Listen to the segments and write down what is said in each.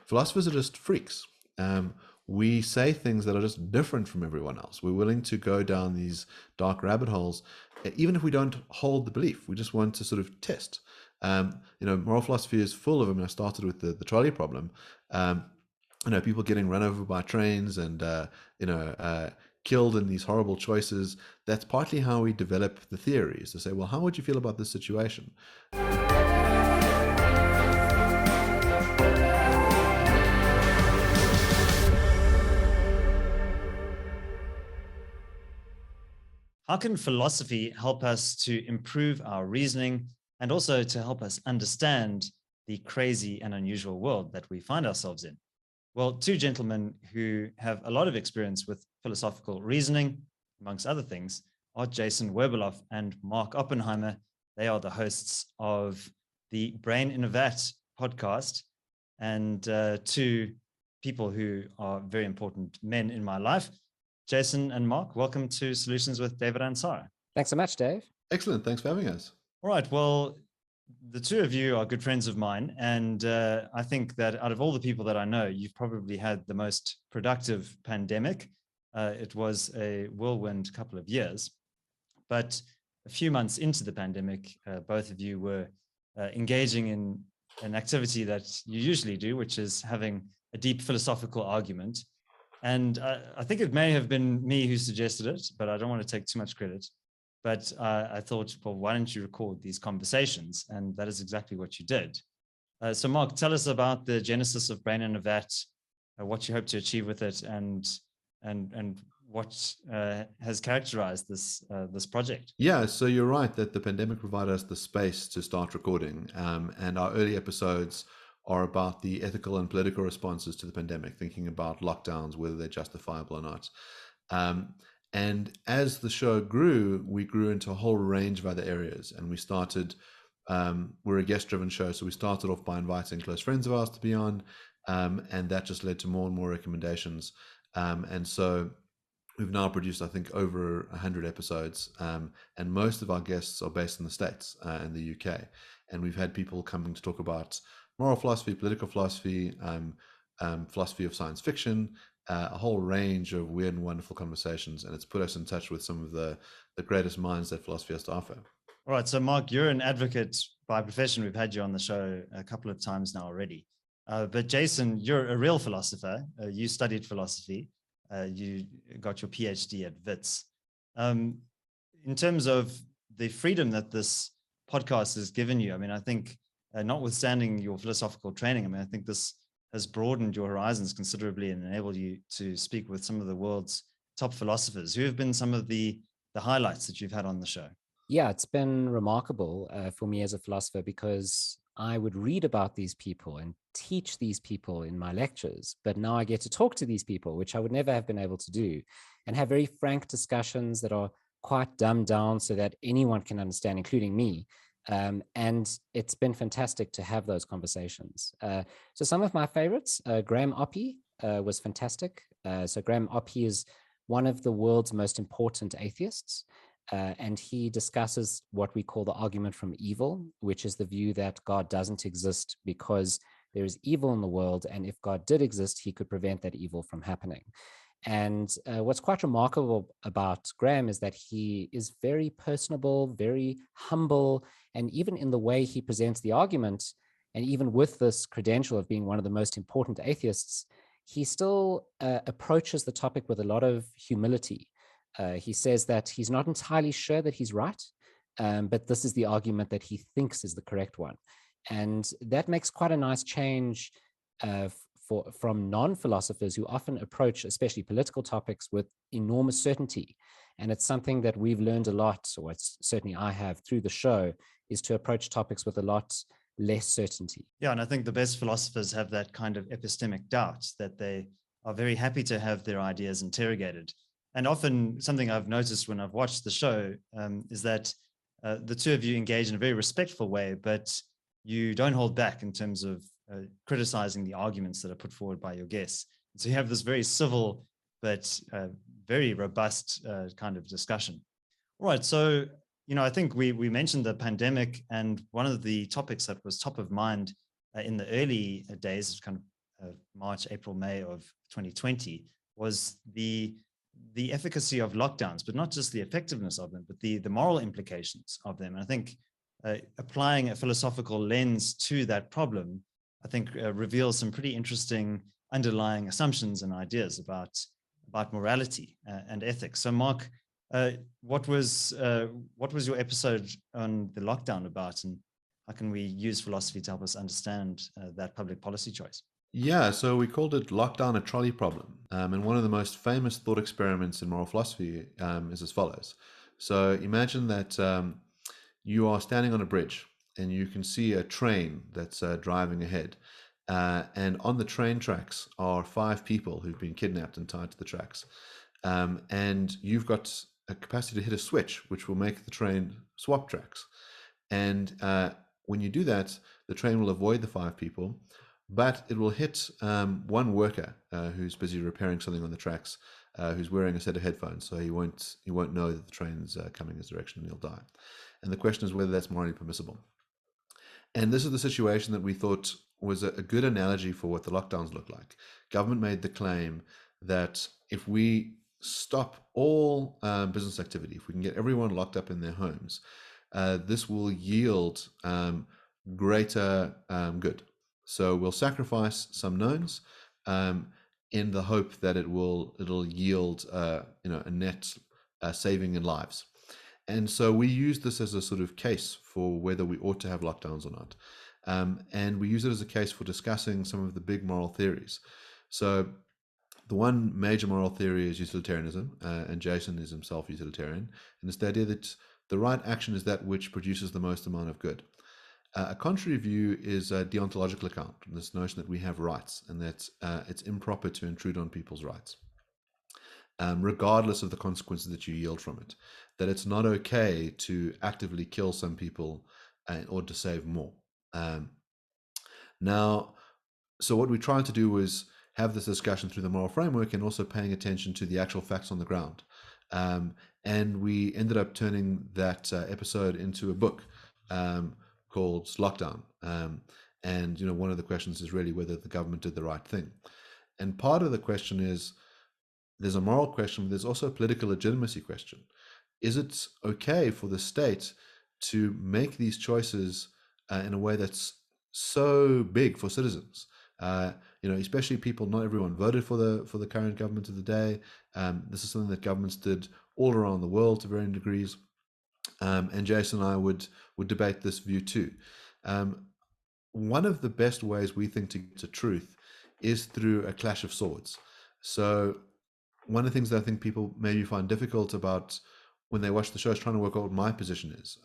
philosophers are just freaks. We say things that are just different from everyone else. We're willing to go down these dark rabbit holes, even if we don't hold the belief. We just want to sort of test. Moral philosophy is full of them. I started with the trolley problem. People getting run over by trains and killed in these horrible choices. That's partly how we develop the theories, to say, well, how would you feel about this situation? How can philosophy help us to improve our reasoning and also to help us understand the crazy and unusual world that we find ourselves in? Well, two gentlemen who have a lot of experience with philosophical reasoning, amongst other things, are Jason Werbeloff and Mark Oppenheimer. They are the hosts of the Brain in a Vat podcast, and two people who are very important men in my life. Jason and Mark, welcome to Solutions with David Ansara. Thanks so much, Dave. Excellent. Thanks for having us. All right. Well, the two of you are good friends of mine. And I think that out of all the people that I know, you've probably had the most productive pandemic. It was a whirlwind couple of years. But a few months into the pandemic, both of you were engaging in an activity that you usually do, which is having a deep philosophical argument. And I think it may have been me who suggested it, but I don't want to take too much credit. But I thought, well, why don't you record these conversations? And that is exactly what you did. So Mark, tell us about the genesis of Brain in a Vat, what you hope to achieve with it, and what has characterized this project. Yeah, so you're right that the pandemic provided us the space to start recording, and our early episodes are about the ethical and political responses to the pandemic, thinking about lockdowns, whether they're justifiable or not. And as the show grew, we grew into a whole range of other areas. And we started, we're a guest-driven show, so we started off by inviting close friends of ours to be on, and that just led to more and more recommendations. And so we've now produced, I think, over 100 episodes, and most of our guests are based in the States and the UK. And we've had people coming to talk about moral philosophy, political philosophy, philosophy of science fiction, a whole range of weird and wonderful conversations. And it's put us in touch with some of the greatest minds that philosophy has to offer. All right. So Mark, you're an advocate by profession. We've had you on the show a couple of times now already. But Jason, you're a real philosopher. You studied philosophy. You got your PhD at WITS. In terms of the freedom that this podcast has given you, I mean, I think notwithstanding your philosophical training, I mean, I think this has broadened your horizons considerably and enabled you to speak with some of the world's top philosophers. Who have been some of the highlights that you've had on the show? Yeah, it's been remarkable for me as a philosopher, because I would read about these people and teach these people in my lectures, but now I get to talk to these people, which I would never have been able to do, and have very frank discussions that are quite dumbed down so that anyone can understand, including me. And it's been fantastic to have those conversations. So some of my favorites, Graham Oppy was fantastic. So Graham Oppy is one of the world's most important atheists. And he discusses what we call the argument from evil, which is the view that God doesn't exist because there is evil in the world. And if God did exist, he could prevent that evil from happening. And what's quite remarkable about Graham is that he is very personable, very humble, and even in the way he presents the argument, and even with this credential of being one of the most important atheists, he still approaches the topic with a lot of humility. He says that he's not entirely sure that he's right, but this is the argument that he thinks is the correct one. And that makes quite a nice change from non-philosophers who often approach, especially political topics, with enormous certainty. And it's something that we've learned a lot, or it's certainly I have through the show, is to approach topics with a lot less certainty. Yeah, and I think the best philosophers have that kind of epistemic doubt, that they are very happy to have their ideas interrogated. And often something I've noticed when I've watched the show is that the two of you engage in a very respectful way, but you don't hold back in terms of criticizing the arguments that are put forward by your guests. So you have this very civil but very robust kind of discussion. All right, so I think we mentioned the pandemic, and one of the topics that was top of mind in the early days, kind of March, April, May of 2020 was the efficacy of lockdowns, but not just the effectiveness of them, but the moral implications of them. And I think applying a philosophical lens to that problem, I think reveals some pretty interesting underlying assumptions and ideas about morality and ethics. So Mark, what was your episode on the lockdown about, and how can we use philosophy to help us understand that public policy choice? Yeah, so we called it Lockdown a Trolley Problem. And one of the most famous thought experiments in moral philosophy is as follows. So imagine that you are standing on a bridge and you can see a train that's driving ahead. And on the train tracks are 5 people who've been kidnapped and tied to the tracks. And you've got a capacity to hit a switch, which will make the train swap tracks. And when you do that, the train will avoid the 5 people, but it will hit one worker who's busy repairing something on the tracks, who's wearing a set of headphones, so he won't know that the train's coming his direction, and he'll die. And the question is whether that's morally permissible. And this is the situation that we thought was a good analogy for what the lockdowns look like. Government made the claim that if we stop all business activity, if we can get everyone locked up in their homes, this will yield greater good. So we'll sacrifice some knowns in the hope that it'll yield a net saving in lives. And so we use this as a sort of case for whether we ought to have lockdowns or not. And we use it as a case for discussing some of the big moral theories. So the one major moral theory is utilitarianism, and Jason is himself utilitarian. And it's the idea that the right action is that which produces the most amount of good. A contrary view is a deontological account, this notion that we have rights and that it's improper to intrude on people's rights, regardless of the consequences that you yield from it. That it's not okay to actively kill some people in order to save more. Now, so what we tried to do was have this discussion through the moral framework and also paying attention to the actual facts on the ground. And we ended up turning that episode into a book called Lockdown. And one of the questions is really whether the government did the right thing. And part of the question is, there's a moral question, but there's also a political legitimacy question. Is it okay for the state to make these choices in a way that's so big for citizens? Especially people, not everyone voted for the current government of the day. This is something that governments did all around the world to varying degrees. And Jason and I would debate this view too. One of the best ways we think to get to truth is through a clash of swords. So one of the things that I think people maybe find difficult about when they watch the show is trying to work out what my position is.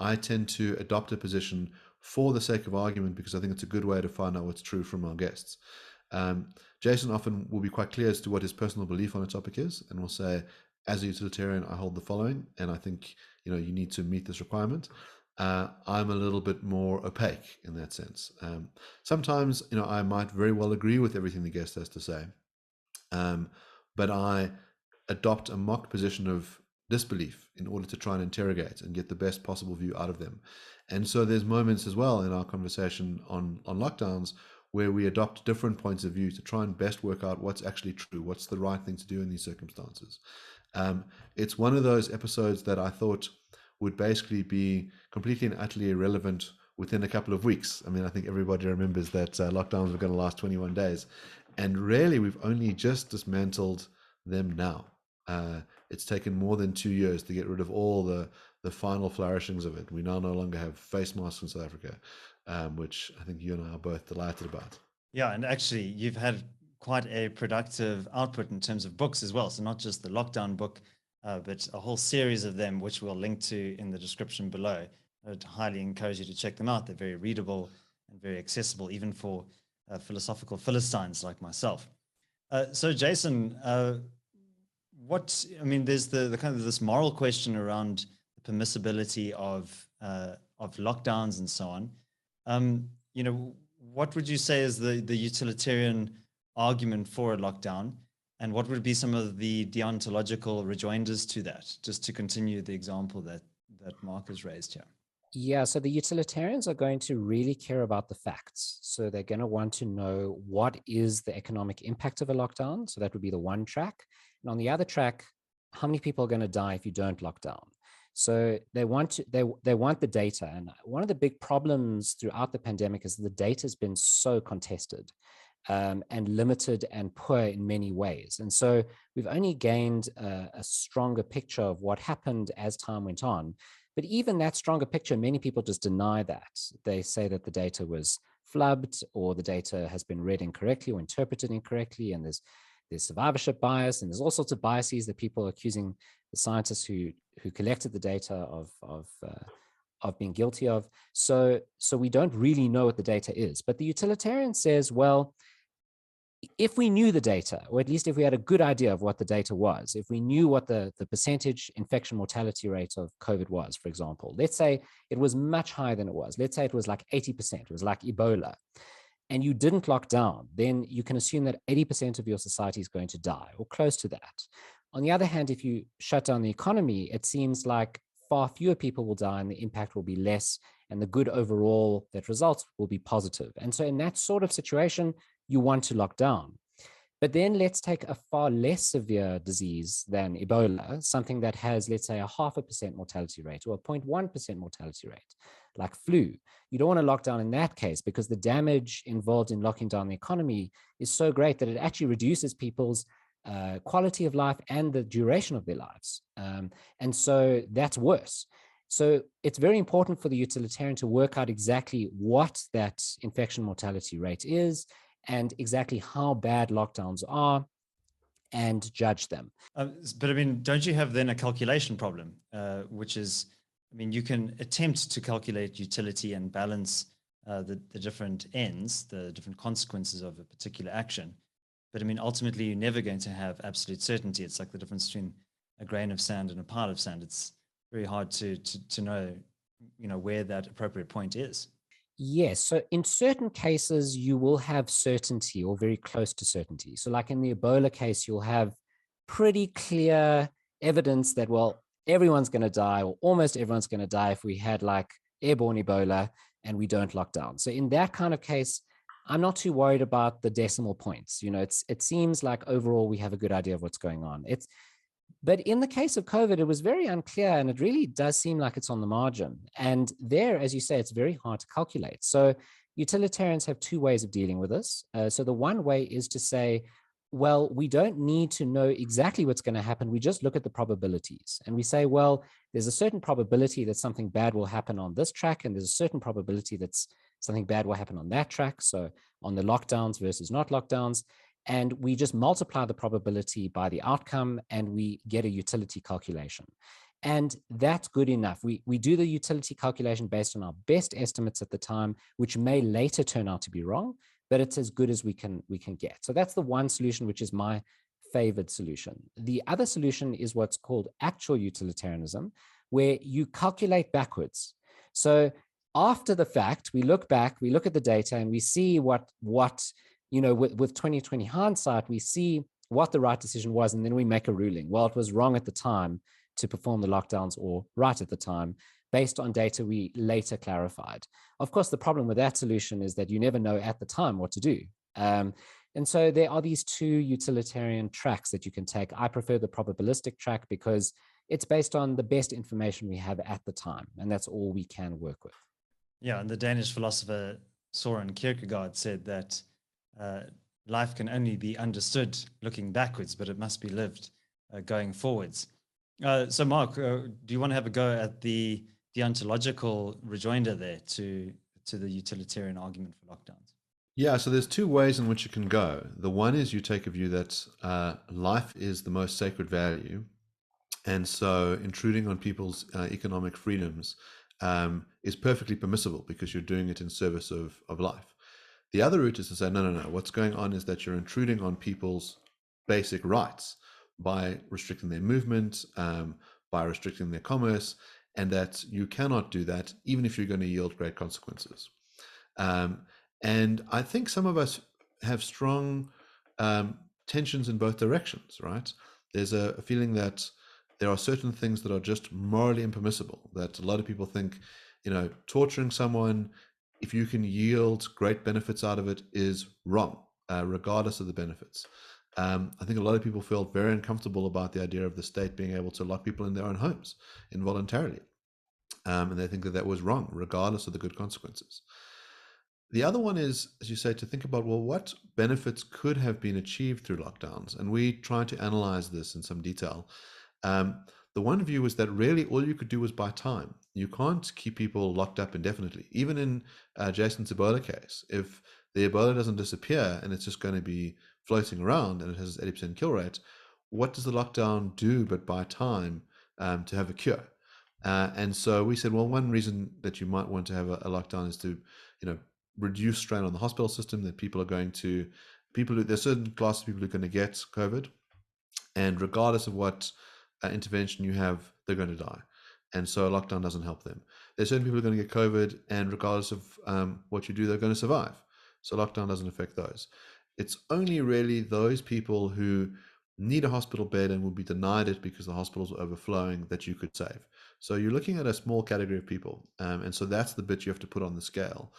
I tend to adopt a position for the sake of argument because I think it's a good way to find out what's true from our guests. Jason often will be quite clear as to what his personal belief on a topic is, and will say, as a utilitarian, I hold the following, and I think you need to meet this requirement. I'm a little bit more opaque in that sense. Sometimes I might very well agree with everything the guest has to say, but I adopt a mock position of disbelief in order to try and interrogate and get the best possible view out of them. And so there's moments as well in our conversation on lockdowns where we adopt different points of view to try and best work out what's actually true, what's the right thing to do in these circumstances. It's one of those episodes that I thought would basically be completely and utterly irrelevant within a couple of weeks. I mean, I think everybody remembers that lockdowns were going to last 21 days. And really, we've only just dismantled them now. It's taken more than 2 years to get rid of all the final flourishings of it. We now no longer have face masks in South Africa, which I think you and I are both delighted about. Yeah, and actually, you've had quite a productive output in terms of books as well. So not just the lockdown book, but a whole series of them, which we'll link to in the description below. I'd highly encourage you to check them out. They're very readable and very accessible, even for philosophical Philistines like myself. So Jason, there's the kind of this moral question around the permissibility of lockdowns and so on. What would you say is the utilitarian argument for a lockdown, and what would be some of the deontological rejoinders to that, just to continue the example that Mark has raised here? Yeah, so the utilitarians are going to really care about the facts. So they're going to want to know what is the economic impact of a lockdown. So that would be the one track. And on the other track, how many people are going to die if you don't lock down? So they want to, they want the data. And one of the big problems throughout the pandemic is the data has been so contested and limited and poor in many ways. And so we've only gained a stronger picture of what happened as time went on. But even that stronger picture, many people just deny that. They say that the data was flubbed, or the data has been read incorrectly or interpreted incorrectly, and there's survivorship bias, and there's all sorts of biases that people are accusing the scientists who collected the data of being guilty of. So we don't really know what the data is. But the utilitarian says, well, if we knew the data, or at least if we had a good idea of what the data was, if we knew what the percentage infection mortality rate of COVID was, for example, let's say it was much higher than it was. Let's say it was like 80%, it was like Ebola, and you didn't lock down, then you can assume that 80% of your society is going to die, or close to that. On the other hand, if you shut down the economy, it seems like far fewer people will die and the impact will be less, and the good overall that results will be positive. And so in that sort of situation, you want to lock down. But then let's take a far less severe disease than Ebola, something that has, let's say, a 0.5% mortality rate or a 0.1% mortality rate, like flu. You don't want to lock down in that case because the damage involved in locking down the economy is so great that it actually reduces people's quality of life and the duration of their lives. And so that's worse. So it's very important for the utilitarian to work out exactly what that infection mortality rate is and exactly how bad lockdowns are and judge them. But I mean, don't you have then a calculation problem, which is, I mean, you can attempt to calculate utility and balance the different ends, the different consequences of a particular action. But I mean, ultimately, you're never going to have absolute certainty. It's like the difference between a grain of sand and a pile of sand. It's very hard to know, where that appropriate point is. Yes. So in certain cases, you will have certainty or very close to certainty. So like in the Ebola case, you'll have pretty clear evidence that, well, everyone's going to die or almost everyone's going to die if we had like airborne Ebola and we don't lock down. So in that kind of case, I'm not too worried about the decimal points. It seems like overall we have a good idea of what's going on. But in the case of COVID, it was very unclear, and it really does seem like it's on the margin. And there, as you say, it's very hard to calculate. So utilitarians have two ways of dealing with this. So the one way is to say, well, we don't need to know exactly what's going to happen. We just look at the probabilities. And we say, well, there's a certain probability that something bad will happen on this track, and there's a certain probability that something bad will happen on that track. So on the lockdowns versus not lockdowns. And we just multiply the probability by the outcome and we get a utility calculation. And that's good enough. We do the utility calculation based on our best estimates at the time, which may later turn out to be wrong, but it's as good as we can get. So that's the one solution, which is my favored solution. The other solution is what's called actual utilitarianism, where you calculate backwards. So after the fact, we look back, we look at the data and we see what with 2020 hindsight, we see what the right decision was, and then we make a ruling. Well, it was wrong at the time to perform the lockdowns, or right at the time, based on data we later clarified. Of course, the problem with that solution is that you never know at the time what to do. And so there are these two utilitarian tracks that you can take. I prefer the probabilistic track because it's based on the best information we have at the time, and that's all we can work with. Yeah, and the Danish philosopher Søren Kierkegaard said that life can only be understood looking backwards, but it must be lived going forwards. So Mark, do you want to have a go at the deontological rejoinder there to the utilitarian argument for lockdowns? Yeah, so there's two ways in which you can go. The one is you take a view that life is the most sacred value, and so intruding on people's economic freedoms is perfectly permissible because you're doing it in service of life. The other route is to say, no. What's going on is that you're intruding on people's basic rights by restricting their movement, by restricting their commerce, and that you cannot do that even if you're going to yield great consequences. And I think some of us have strong tensions in both directions, right? There's a feeling that there are certain things that are just morally impermissible, that a lot of people think Torturing someone, if you can yield great benefits out of it, is wrong, regardless of the benefits. I think a lot of people felt very uncomfortable about the idea of the state being able to lock people in their own homes involuntarily. And they think that that was wrong, regardless of the good consequences. The other one is, as you say, to think about, well, what benefits could have been achieved through lockdowns? And we tried to analyze this in some detail. The one view was that really all you could do was buy time. You can't keep people locked up indefinitely. Even in Jason's Ebola case, if the Ebola doesn't disappear and it's just going to be floating around and it has 80% kill rate, what does the lockdown do but buy time to have a cure? And so we said, well, one reason that you might want to have a lockdown is to, reduce strain on the hospital system, that there's certain classes of people who are going to get COVID, and regardless of what intervention you have, they're going to die. And so a lockdown doesn't help them. There's certain people who are going to get COVID, and regardless of what you do, they're going to survive. So lockdown doesn't affect those. It's only really those people who need a hospital bed and will be denied it because the hospitals are overflowing that you could save. So you're looking at a small category of people. And so that's the bit you have to put on the scale.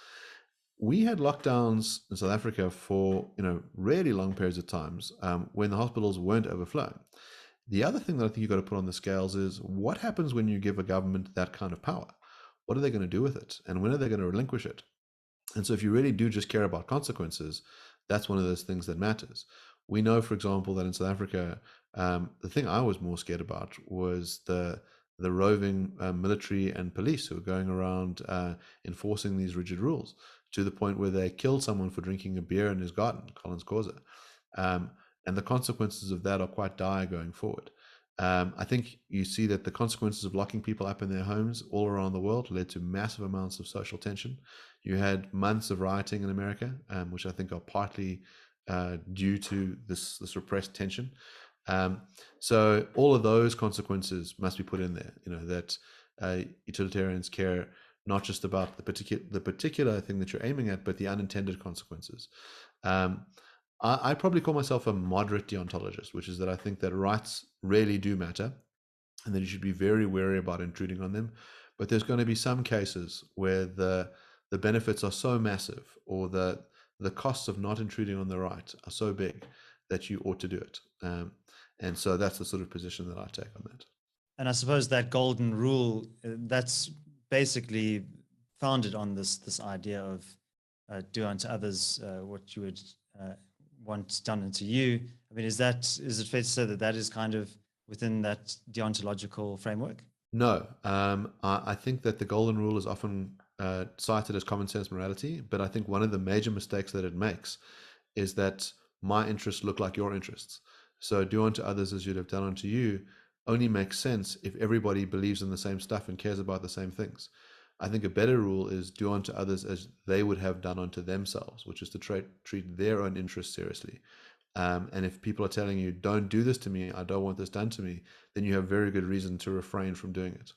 We had lockdowns in South Africa for really long periods of times when the hospitals weren't overflowing. The other thing that I think you've got to put on the scales is what happens when you give a government that kind of power? What are they going to do with it? And when are they going to relinquish it? And so if you really do just care about consequences, that's one of those things that matters. We know, for example, that in South Africa, the thing I was more scared about was the roving military and police who were going around enforcing these rigid rules, to the point where they killed someone for drinking a beer in his garden, Collins Causa. And the consequences of that are quite dire going forward. I think you see that the consequences of locking people up in their homes all around the world led to massive amounts of social tension. You had months of rioting in America, which I think are partly due to this repressed tension. So all of those consequences must be put in there, that utilitarians care not just about the particular thing that you're aiming at, but the unintended consequences. I probably call myself a moderate deontologist, which is that I think that rights really do matter and that you should be very wary about intruding on them. But there's going to be some cases where the benefits are so massive, or the costs of not intruding on the right are so big that you ought to do it. And so that's the sort of position that I take on that. And I suppose that golden rule, that's basically founded on this idea of do unto others what you would want done unto you. I mean, is it fair to say that is kind of within that deontological framework? No, I think that the golden rule is often cited as common sense morality, but I think one of the major mistakes that it makes is that my interests look like your interests. So do unto others as you'd have done unto you only makes sense if everybody believes in the same stuff and cares about the same things. I think a better rule is do unto others as they would have done unto themselves, which is to treat their own interests seriously. And if people are telling you, don't do this to me, I don't want this done to me, then you have very good reason to refrain from doing it.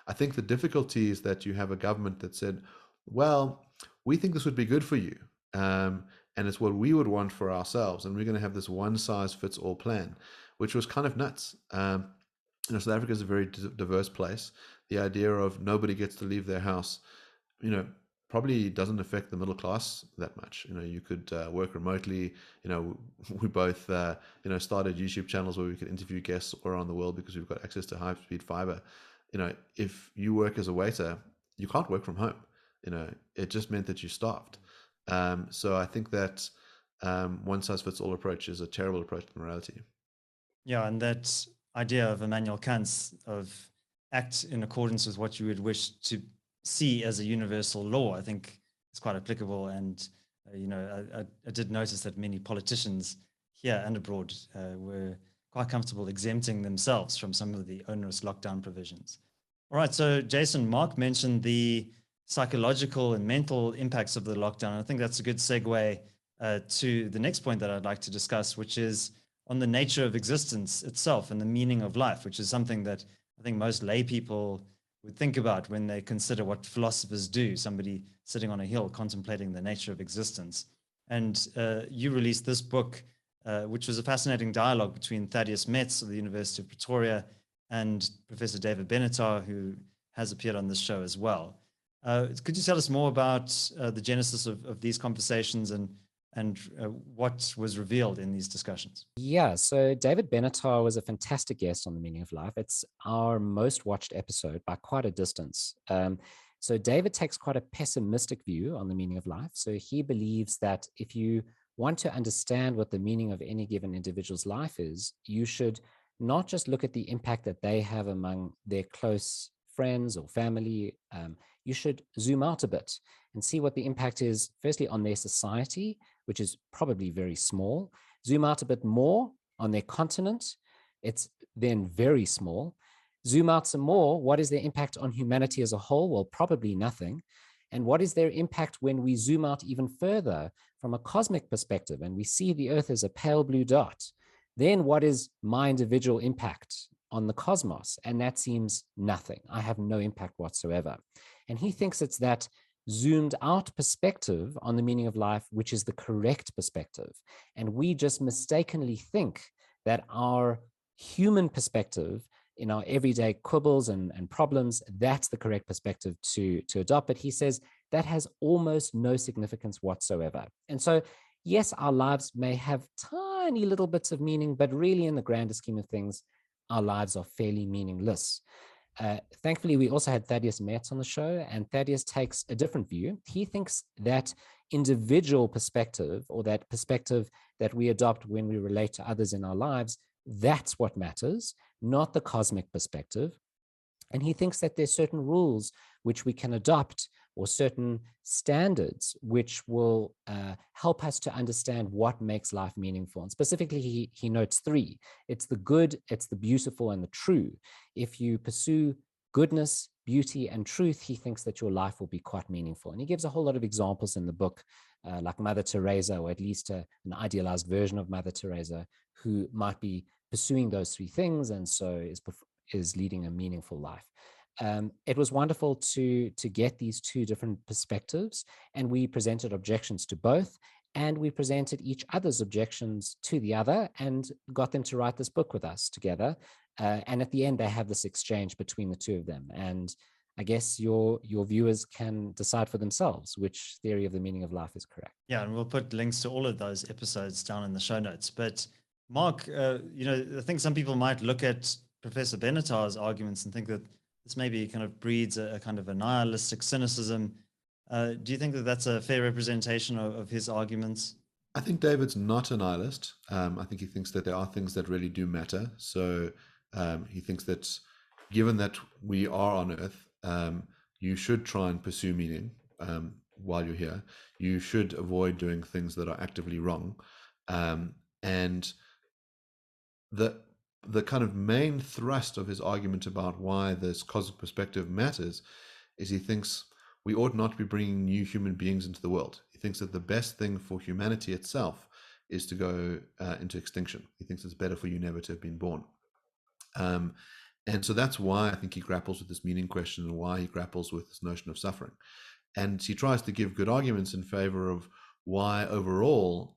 I think the difficulty is that you have a government that said, well, we think this would be good for you. And it's what we would want for ourselves. And we're going to have this one size fits all plan, which was kind of nuts. South Africa is a very diverse place. The idea of nobody gets to leave their house, probably doesn't affect the middle class that much. You could work remotely. We both, started YouTube channels where we could interview guests around the world because we've got access to high-speed fiber. If you work as a waiter, you can't work from home. It just meant that you starved. So I think that one size fits all approach is a terrible approach to morality. Yeah, and that idea of Immanuel Kant's of act in accordance with what you would wish to see as a universal law, I think is quite applicable. And I did notice that many politicians here and abroad were quite comfortable exempting themselves from some of the onerous lockdown provisions. All right, so Jason, Mark mentioned the psychological and mental impacts of the lockdown. I think that's a good segue to the next point that I'd like to discuss, which is on the nature of existence itself and the meaning of life, which is something that I think most lay people would think about when they consider what philosophers do, somebody sitting on a hill contemplating the nature of existence. And you released this book, which was a fascinating dialogue between Thaddeus Metz of the University of Pretoria and Professor David Benatar, who has appeared on this show as well. Could you tell us more about the genesis of these conversations and what was revealed in these discussions? Yeah, so David Benatar was a fantastic guest on The Meaning of Life. It's our most watched episode by quite a distance. So David takes quite a pessimistic view on the meaning of life. So he believes that if you want to understand what the meaning of any given individual's life is, you should not just look at the impact that they have among their close friends or family. You should zoom out a bit and see what the impact is, firstly, on their society, which is probably very small. Zoom out a bit more on their continent, it's then very small. Zoom out some more, what is their impact on humanity as a whole? Well, probably nothing. And what is their impact when we zoom out even further from a cosmic perspective and we see the Earth as a pale blue dot? Then what is my individual impact on the cosmos? And that seems nothing. I have no impact whatsoever. And he thinks it's that zoomed out perspective on the meaning of life, which is the correct perspective. And we just mistakenly think that our human perspective in our everyday quibbles and problems, that's the correct perspective to adopt. But he says that has almost no significance whatsoever. And so, yes, our lives may have tiny little bits of meaning, but really in the grander scheme of things, our lives are fairly meaningless. Thankfully, we also had Thaddeus Metz on the show, and Thaddeus takes a different view. He thinks that individual perspective, or that perspective that we adopt when we relate to others in our lives, that's what matters, not the cosmic perspective. And he thinks that there's certain rules which we can adopt, or certain standards which will help us to understand what makes life meaningful. And specifically, he notes three. It's the good, it's the beautiful, and the true. If you pursue goodness, beauty, and truth, he thinks that your life will be quite meaningful. And he gives a whole lot of examples in the book, like Mother Teresa, or at least an idealized version of Mother Teresa, who might be pursuing those three things, and so is leading a meaningful life. It was wonderful to get these two different perspectives, and we presented objections to both, and we presented each other's objections to the other, and got them to write this book with us together. And at the end, they have this exchange between the two of them. And I guess your viewers can decide for themselves which theory of the meaning of life is correct. Yeah, and we'll put links to all of those episodes down in the show notes. But Mark, I think some people might look at Professor Benatar's arguments and think that this maybe kind of breeds a kind of a nihilistic cynicism. Do you think that that's a fair representation of his arguments? I think David's not a nihilist. I think he thinks that there are things that really do matter. So he thinks that given that we are on Earth, you should try and pursue meaning while you're here. You should avoid doing things that are actively wrong. And the kind of main thrust of his argument about why this cosmic perspective matters is he thinks we ought not to be bringing new human beings into the world. He thinks that the best thing for humanity itself is to go into extinction. He thinks it's better for you never to have been born. And so that's why I think he grapples with this meaning question, and why he grapples with this notion of suffering. And he tries to give good arguments in favor of why overall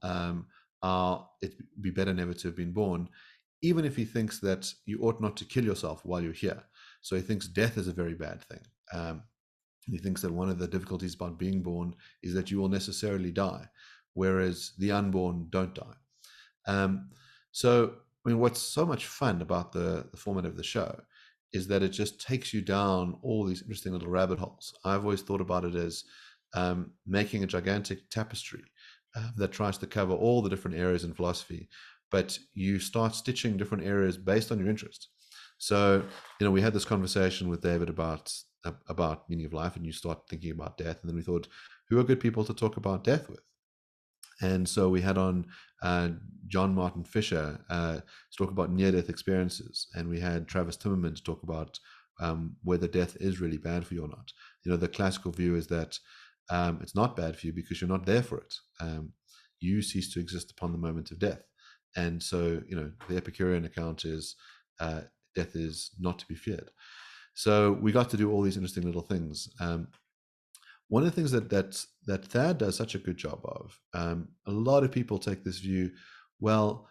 it'd be better never to have been born, even if he thinks that you ought not to kill yourself while you're here. So he thinks death is a very bad thing. He thinks that one of the difficulties about being born is that you will necessarily die, whereas the unborn don't die. So, I mean, what's so much fun about the format of the show is that it just takes you down all these interesting little rabbit holes. I've always thought about it as making a gigantic tapestry that tries to cover all the different areas in philosophy, but you start stitching different areas based on your interest. So, we had this conversation with David about meaning of life, and you start thinking about death. And then we thought, who are good people to talk about death with? And so we had on John Martin Fisher to talk about near-death experiences. And we had Travis Timmerman to talk about whether death is really bad for you or not. The classical view is that it's not bad for you because you're not there for it. You cease to exist upon the moment of death. And so, the Epicurean account is death is not to be feared. So we got to do all these interesting little things. One of the things that Thad does such a good job of, a lot of people take this view, well,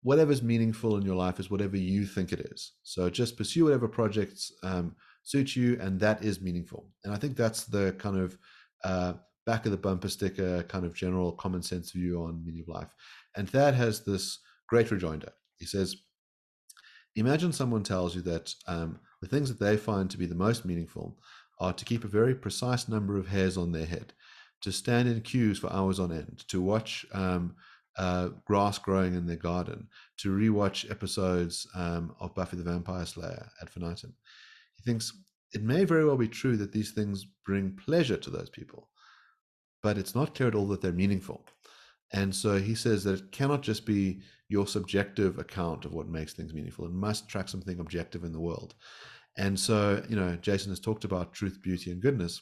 whatever's meaningful in your life is whatever you think it is. So just pursue whatever projects suit you, and that is meaningful. And I think that's the kind of back of the bumper sticker kind of general common sense view on meaning of life. And Thad has this great rejoinder. He says, imagine someone tells you that the things that they find to be the most meaningful are to keep a very precise number of hairs on their head, to stand in queues for hours on end, to watch grass growing in their garden, to rewatch episodes of Buffy the Vampire Slayer ad infinitum. He thinks it may very well be true that these things bring pleasure to those people, but it's not clear at all that they're meaningful. And so he says that it cannot just be your subjective account of what makes things meaningful. It must track something objective in the world. And so, Jason has talked about truth, beauty, and goodness.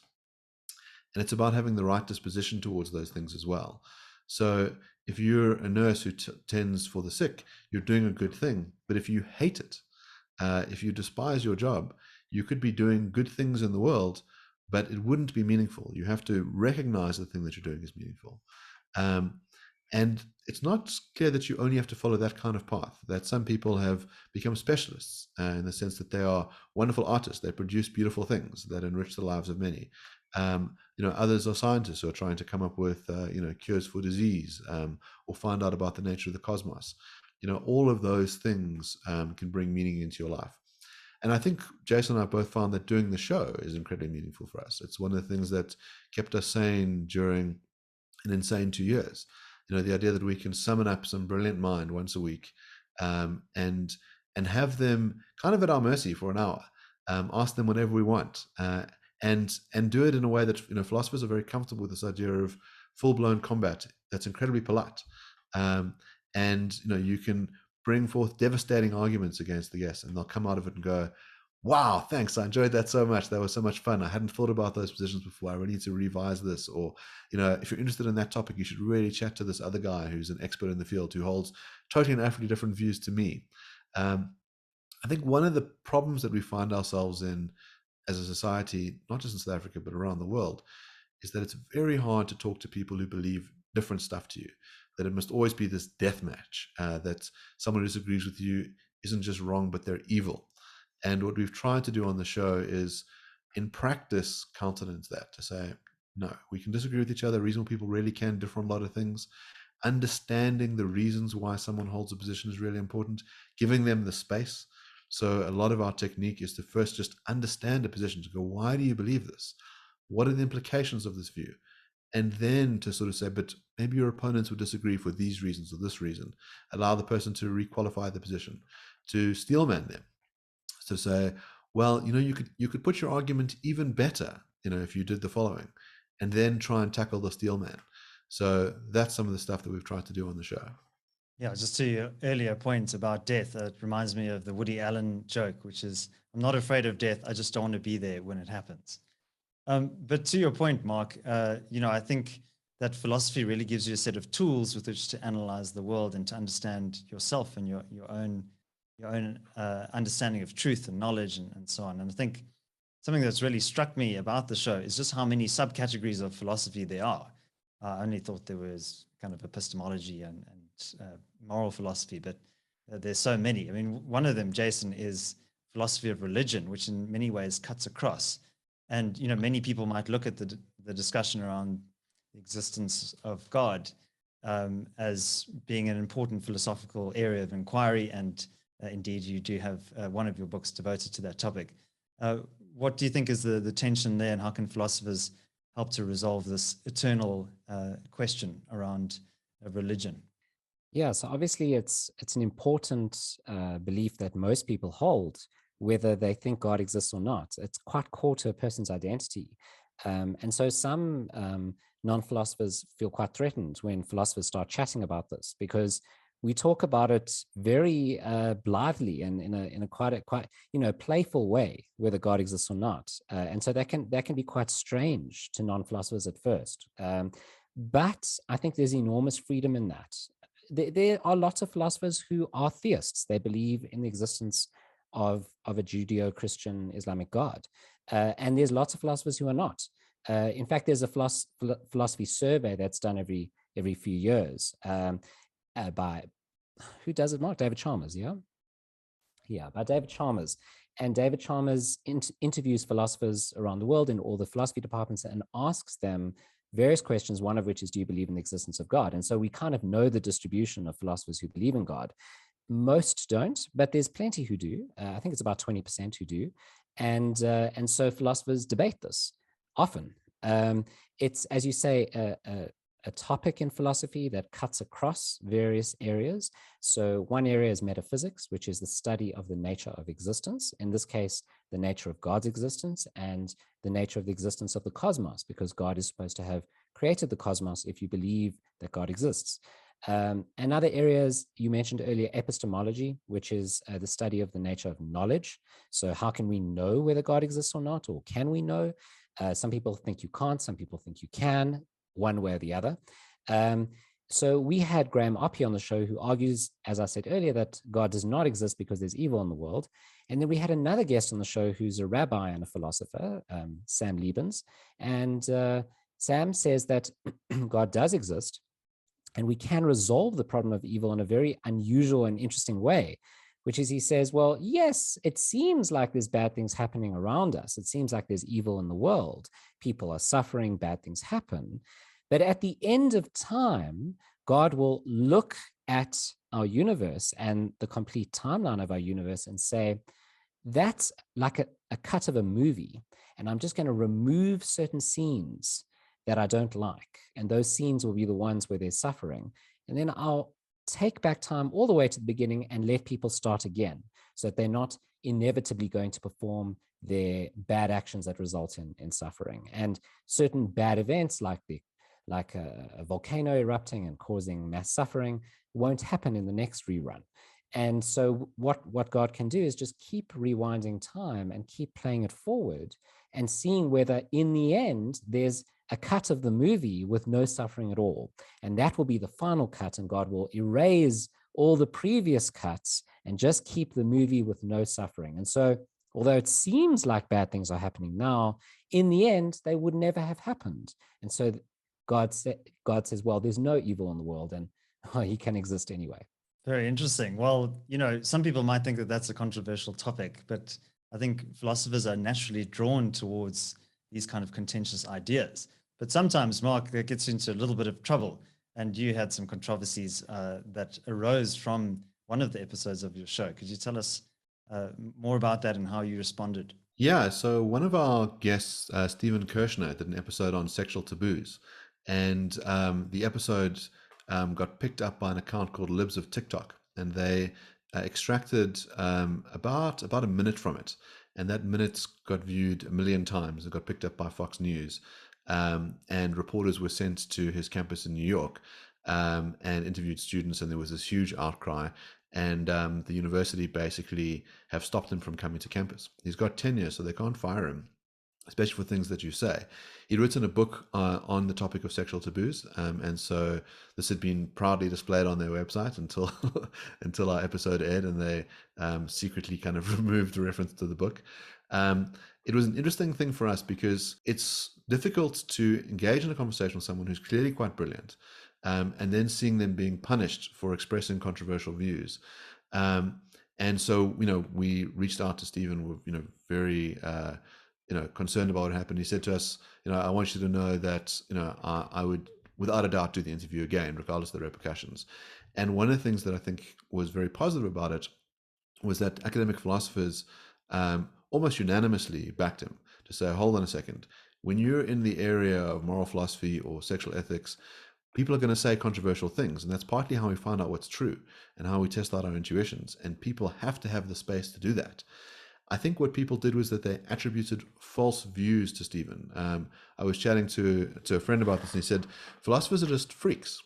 And it's about having the right disposition towards those things as well. So if you're a nurse who tends for the sick, you're doing a good thing. But if you hate it, if you despise your job, you could be doing good things in the world, but it wouldn't be meaningful. You have to recognize the thing that you're doing is meaningful. And it's not clear that you only have to follow that kind of path, that some people have become specialists in the sense that they are wonderful artists. They produce beautiful things that enrich the lives of many. Others are scientists who are trying to come up with, cures for disease or find out about the nature of the cosmos. All of those things can bring meaning into your life. And I think Jason and I both found that doing the show is incredibly meaningful for us. It's one of the things that kept us sane during an insane 2 years. The idea that we can summon up some brilliant mind once a week and have them kind of at our mercy for an hour, ask them whenever we want, and do it in a way that philosophers are very comfortable with, this idea of full-blown combat that's incredibly polite. You can bring forth devastating arguments against the guests, and they'll come out of it and go, wow, thanks, I enjoyed that so much. That was so much fun. I hadn't thought about those positions before. I really need to revise this. Or, if you're interested in that topic, you should really chat to this other guy who's an expert in the field, who holds totally and utterly different views to me. I think one of the problems that we find ourselves in as a society, not just in South Africa, but around the world, is that it's very hard to talk to people who believe different stuff to you, that it must always be this death match, that someone who disagrees with you isn't just wrong, but they're evil. And what we've tried to do on the show is, in practice, countenance that, to say, no, we can disagree with each other. Reasonable people really can differ on a lot of things. Understanding the reasons why someone holds a position is really important, giving them the space. So a lot of our technique is to first just understand a position, to go, why do you believe this? What are the implications of this view? And then to sort of say, but maybe your opponents would disagree for these reasons or this reason. Allow the person to requalify the position, to steelman them. To say, well, you could put your argument even better, if you did the following, and then try and tackle the steel man. So that's some of the stuff that we've tried to do on the show. Yeah, just to your earlier point about death, it reminds me of the Woody Allen joke, which is, I'm not afraid of death, I just don't want to be there when it happens. But to your point, Mark, I think that philosophy really gives you a set of tools with which to analyze the world and to understand yourself and your own understanding of truth and knowledge and so on. And I think something that's really struck me about the show is just how many subcategories of philosophy there are. I only thought there was kind of epistemology and moral philosophy, but there's so many. I mean, one of them, Jason, is philosophy of religion, which in many ways cuts across. And, many people might look at the discussion around the existence of God as being an important philosophical area of inquiry, and indeed, you do have one of your books devoted to that topic. What do you think is the tension there, and how can philosophers help to resolve this eternal question around religion? Yeah, so obviously it's an important belief that most people hold, whether they think God exists or not. It's quite core to a person's identity. And so some non-philosophers feel quite threatened when philosophers start chatting about this, because we talk about it very blithely and in a quite playful way, whether God exists or not. And so that can be quite strange to non-philosophers at first. But I think there's enormous freedom in that. There are lots of philosophers who are theists. They believe in the existence of a Judeo-Christian Islamic God. And there's lots of philosophers who are not. In fact, there's a philosophy survey that's done every few years by, who does it, Mark? David Chalmers, yeah? Yeah, by David Chalmers. And David Chalmers interviews philosophers around the world in all the philosophy departments and asks them various questions, one of which is, do you believe in the existence of God? And so we kind of know the distribution of philosophers who believe in God. Most don't, but there's plenty who do. I think it's about 20% who do. And so philosophers debate this often. It's, as you say, a topic in philosophy that cuts across various areas. So one area is metaphysics, which is the study of the nature of existence. In this case, the nature of God's existence and the nature of the existence of the cosmos, because God is supposed to have created the cosmos if you believe that God exists. And other areas you mentioned earlier, epistemology, which is the study of the nature of knowledge. So how can we know whether God exists or not, or can we know? Some people think you can't, some people think you can, one way or the other. So we had Graham Oppy on the show, who argues, as I said earlier, that God does not exist because there's evil in the world. And then we had another guest on the show who's a rabbi and a philosopher, Sam Liebens. And Sam says that God does exist, and we can resolve the problem of evil in a very unusual and interesting way, which is, he says, well, yes, it seems like there's bad things happening around us. It seems like there's evil in the world. People are suffering, bad things happen. But at the end of time, God will look at our universe and the complete timeline of our universe and say, that's like a cut of a movie. And I'm just going to remove certain scenes that I don't like. And those scenes will be the ones where there's suffering. And then I'll take back time all the way to the beginning and let people start again, so that they're not inevitably going to perform their bad actions that result in suffering. And certain bad events like a volcano erupting and causing mass suffering won't happen in the next rerun. And so what God can do is just keep rewinding time and keep playing it forward and seeing whether in the end there's a cut of the movie with no suffering at all. And that will be the final cut, and God will erase all the previous cuts and just keep the movie with no suffering. And so, although it seems like bad things are happening now, in the end, they would never have happened. And so God says, well, there's no evil in the world, and he can exist anyway. Very interesting. Well, some people might think that that's a controversial topic, but I think philosophers are naturally drawn towards these kind of contentious ideas. But sometimes, Mark, that gets into a little bit of trouble. And you had some controversies that arose from one of the episodes of your show. Could you tell us more about that and how you responded? Yeah, so one of our guests, Stephen Kirshner, did an episode on sexual taboos. And the episode got picked up by an account called Libs of TikTok. And they extracted about a minute from it. And that minute got viewed 1 million times. It got picked up by Fox News. And reporters were sent to his campus in New York and interviewed students. And there was this huge outcry. And the university basically have stopped him from coming to campus. He's got tenure, so they can't fire him, especially for things that you say. He'd written a book on the topic of sexual taboos, and so this had been proudly displayed on their website until until our episode aired, and they secretly kind of removed the reference to the book. It was an interesting thing for us because it's difficult to engage in a conversation with someone who's clearly quite brilliant, and then seeing them being punished for expressing controversial views. And so, we reached out to Stephen. We're, very concerned about what happened. He said to us, I want you to know that, I would without a doubt do the interview again, regardless of the repercussions. And one of the things that I think was very positive about it was that academic philosophers almost unanimously backed him to say, hold on a second, when you're in the area of moral philosophy or sexual ethics, people are going to say controversial things. And that's partly how we find out what's true and how we test out our intuitions. And people have to have the space to do that. I think what people did was that they attributed false views to Stephen. I was chatting to a friend about this, and he said, philosophers are just freaks.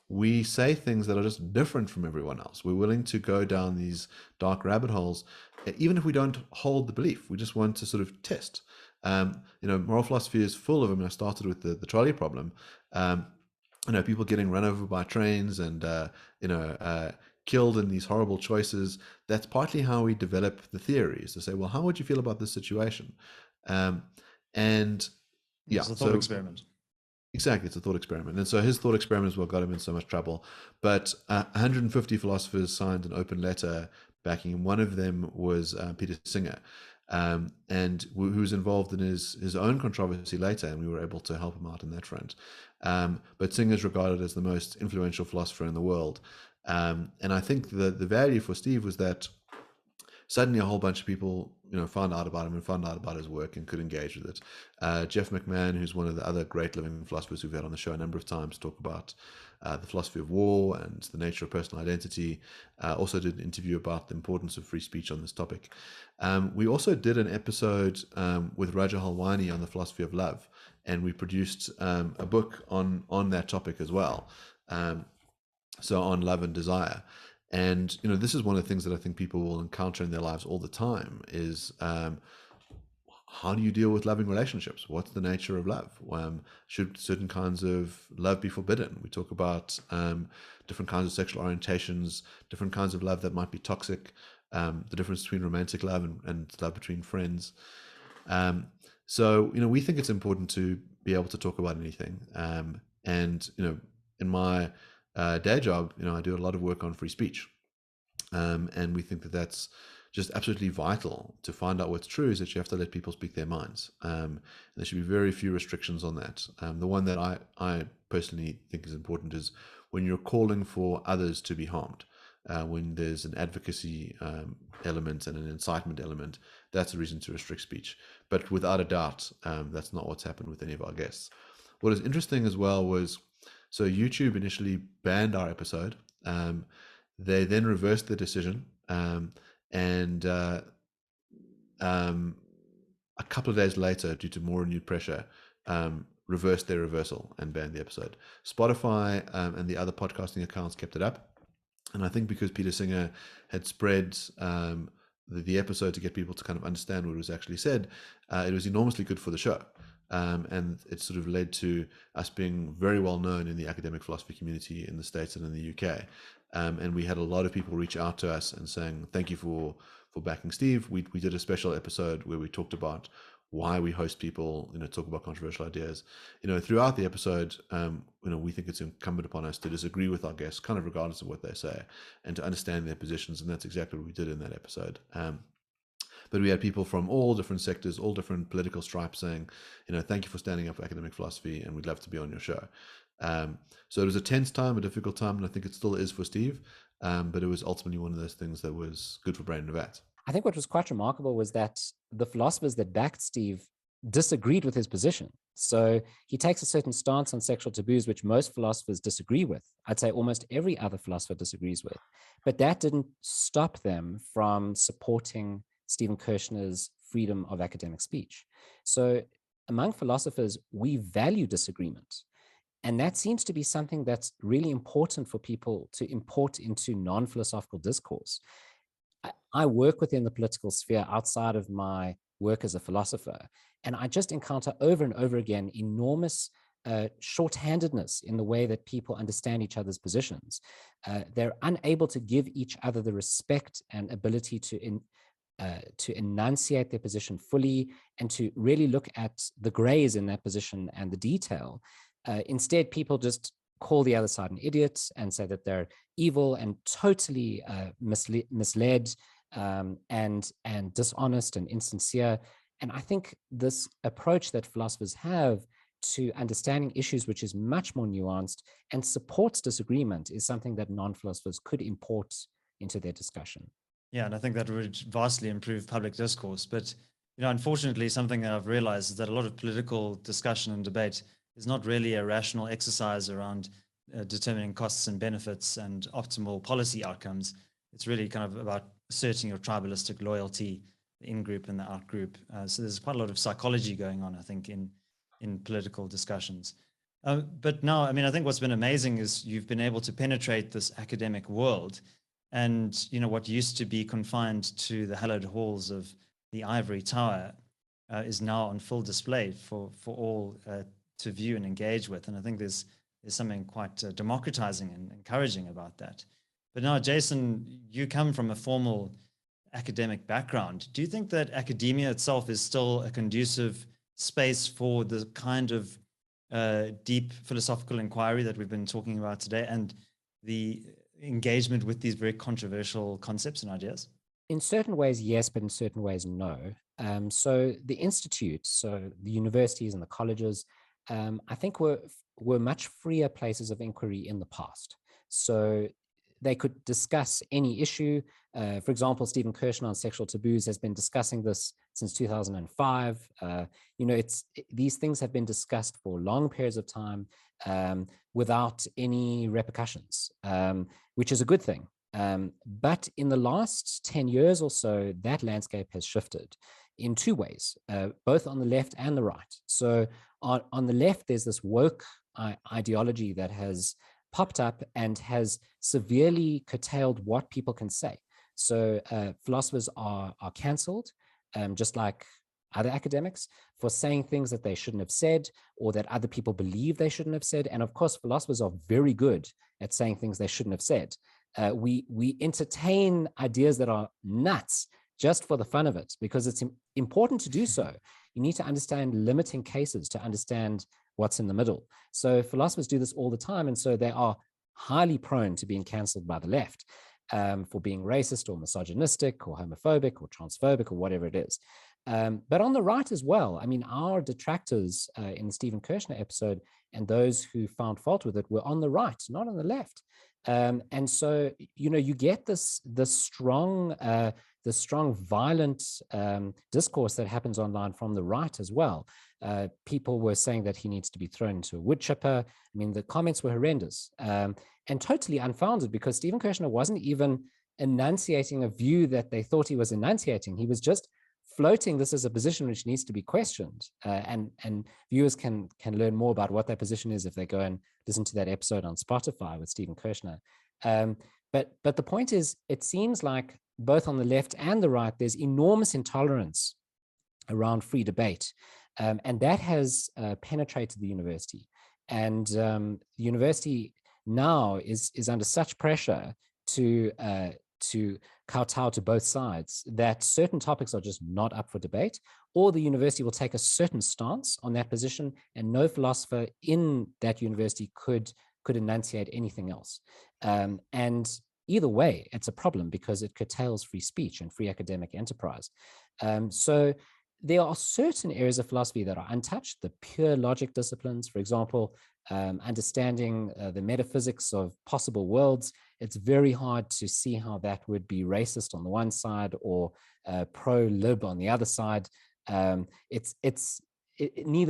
We say things that are just different from everyone else. We're willing to go down these dark rabbit holes, even if we don't hold the belief. We just want to sort of test. Moral philosophy is full of, I started with the trolley problem. People getting run over by trains and, killed in these horrible choices. That's partly how we develop the theories, to say, well, how would you feel about this situation? It's a thought experiment. Exactly, it's a thought experiment. And so his thought experiment is what got him in so much trouble. But 150 philosophers signed an open letter backing him. One of them was Peter Singer, and who was involved in his own controversy later, and we were able to help him out in that front. But Singer is regarded as the most influential philosopher in the world. And I think the value for Steve was that suddenly a whole bunch of people, found out about him and found out about his work and could engage with it. Jeff McMahon, who's one of the other great living philosophers we've had on the show a number of times, talk about the philosophy of war and the nature of personal identity, also did an interview about the importance of free speech on this topic. We also did an episode with Raja Halwani on the philosophy of love, and we produced a book on that topic as well. So on love and desire. And, this is one of the things that I think people will encounter in their lives all the time is how do you deal with loving relationships? What's the nature of love? Should certain kinds of love be forbidden? We talk about different kinds of sexual orientations, different kinds of love that might be toxic, the difference between romantic love and love between friends. So, we think it's important to be able to talk about anything. And, in my day job, I do a lot of work on free speech. And we think that that's just absolutely vital to find out what's true, is that you have to let people speak their minds. There should be very few restrictions on that. The one that I personally think is important is when you're calling for others to be harmed. When there's an advocacy element and an incitement element, that's a reason to restrict speech. But without a doubt, that's not what's happened with any of our guests. What is interesting as well was, so YouTube initially banned our episode. They then reversed the decision, and a couple of days later, due to more renewed pressure, reversed their reversal and banned the episode. Spotify and the other podcasting accounts kept it up. And I think because Peter Singer had spread the episode to get people to kind of understand what was actually said, it was enormously good for the show. And it sort of led to us being very well known in the academic philosophy community in the States and in the UK. And we had a lot of people reach out to us and saying, thank you for backing Steve. We did a special episode where we talked about why we host people, talk about controversial ideas. Throughout the episode, we think it's incumbent upon us to disagree with our guests, kind of regardless of what they say, and to understand their positions. And that's exactly what we did in that episode. But we had people from all different sectors, all different political stripes saying, thank you for standing up for academic philosophy, and we'd love to be on your show. So it was a tense time, a difficult time, and I think it still is for Steve. But it was ultimately one of those things that was good for Brain and Vat. I think what was quite remarkable was that the philosophers that backed Steve disagreed with his position. So he takes a certain stance on sexual taboos, which most philosophers disagree with. I'd say almost every other philosopher disagrees with. But that didn't stop them from supporting Stephen Kirshner's freedom of academic speech. So among philosophers, we value disagreement. And that seems to be something that's really important for people to import into non-philosophical discourse. I work within the political sphere outside of my work as a philosopher, and I just encounter over and over again enormous shorthandedness in the way that people understand each other's positions. They're unable to give each other the respect and ability to enunciate their position fully and to really look at the grays in that position and the detail. Instead, people just call the other side an idiot and say that they're evil and totally misled and dishonest and insincere. And I think this approach that philosophers have to understanding issues, which is much more nuanced and supports disagreement, is something that non-philosophers could import into their discussion. Yeah, and I think that would vastly improve public discourse. But, unfortunately, something that I've realized is that a lot of political discussion and debate is not really a rational exercise around determining costs and benefits and optimal policy outcomes. It's really kind of about asserting your tribalistic loyalty, the in-group and the out-group. So there's quite a lot of psychology going on, I think, in political discussions. But now, I think what's been amazing is you've been able to penetrate this academic world. And, what used to be confined to the hallowed halls of the ivory tower is now on full display for all to view and engage with. And I think there's something quite democratizing and encouraging about that. But now, Jason, you come from a formal academic background. Do you think that academia itself is still a conducive space for the kind of deep philosophical inquiry that we've been talking about today, and the engagement with these very controversial concepts and ideas? In certain ways, yes, but in certain ways, no. So the institute, so the universities and the colleges, I think were much freer places of inquiry in the past. So they could discuss any issue. For example, Stephen Kirshner on sexual taboos has been discussing this since 2005. These things have been discussed for long periods of time without any repercussions, which is a good thing. But in the last 10 years or so, that landscape has shifted in two ways, both on the left and the right. So on the left, there's this woke ideology that has popped up and has severely curtailed what people can say. So philosophers are canceled, just like other academics, for saying things that they shouldn't have said or that other people believe they shouldn't have said. And of course, philosophers are very good at saying things they shouldn't have said. We entertain ideas that are nuts just for the fun of it, because it's important to do so. You need to understand limiting cases to understand what's in the middle. So philosophers do this all the time. And so they are highly prone to being canceled by the left for being racist or misogynistic or homophobic or transphobic or whatever it is. But on the right as well, I mean, our detractors in the Stephen Kirshner episode and those who found fault with it were on the right, not on the left. And so, you get this strong, violent discourse that happens online from the right as well. People were saying that he needs to be thrown into a wood chipper. I mean, the comments were horrendous and totally unfounded, because Stephen Kirshner wasn't even enunciating a view that they thought he was enunciating. He was just floating this as a position which needs to be questioned. And viewers can learn more about what that position is if they go and listen to that episode on Spotify with Stephen Kirshner. But the point is, it seems like both on the left and the right, there's enormous intolerance around free debate. And that has penetrated the university. And the university now is under such pressure to kowtow to both sides that certain topics are just not up for debate, or the university will take a certain stance on that position, and no philosopher in that university could enunciate anything else. And either way, it's a problem because it curtails free speech and free academic enterprise. So there are certain areas of philosophy that are untouched, the pure logic disciplines, for example, understanding the metaphysics of possible worlds. It's very hard to see how that would be racist on the one side or pro-lib on the other side. Neither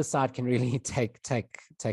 side can really take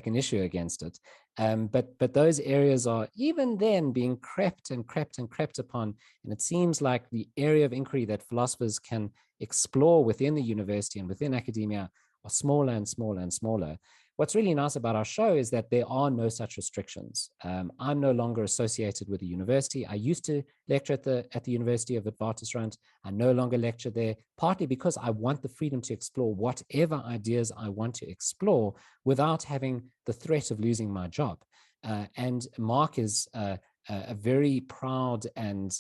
an issue against it. But those areas are even then being crept upon. And it seems like the area of inquiry that philosophers can explore within the university and within academia are smaller and smaller and smaller. What's really nice about our show is that there are no such restrictions. I'm no longer associated with the university. I used to lecture at the University of Witwatersrand. I no longer lecture there, partly because I want the freedom to explore whatever ideas I want to explore without having the threat of losing my job. And Mark is a very proud and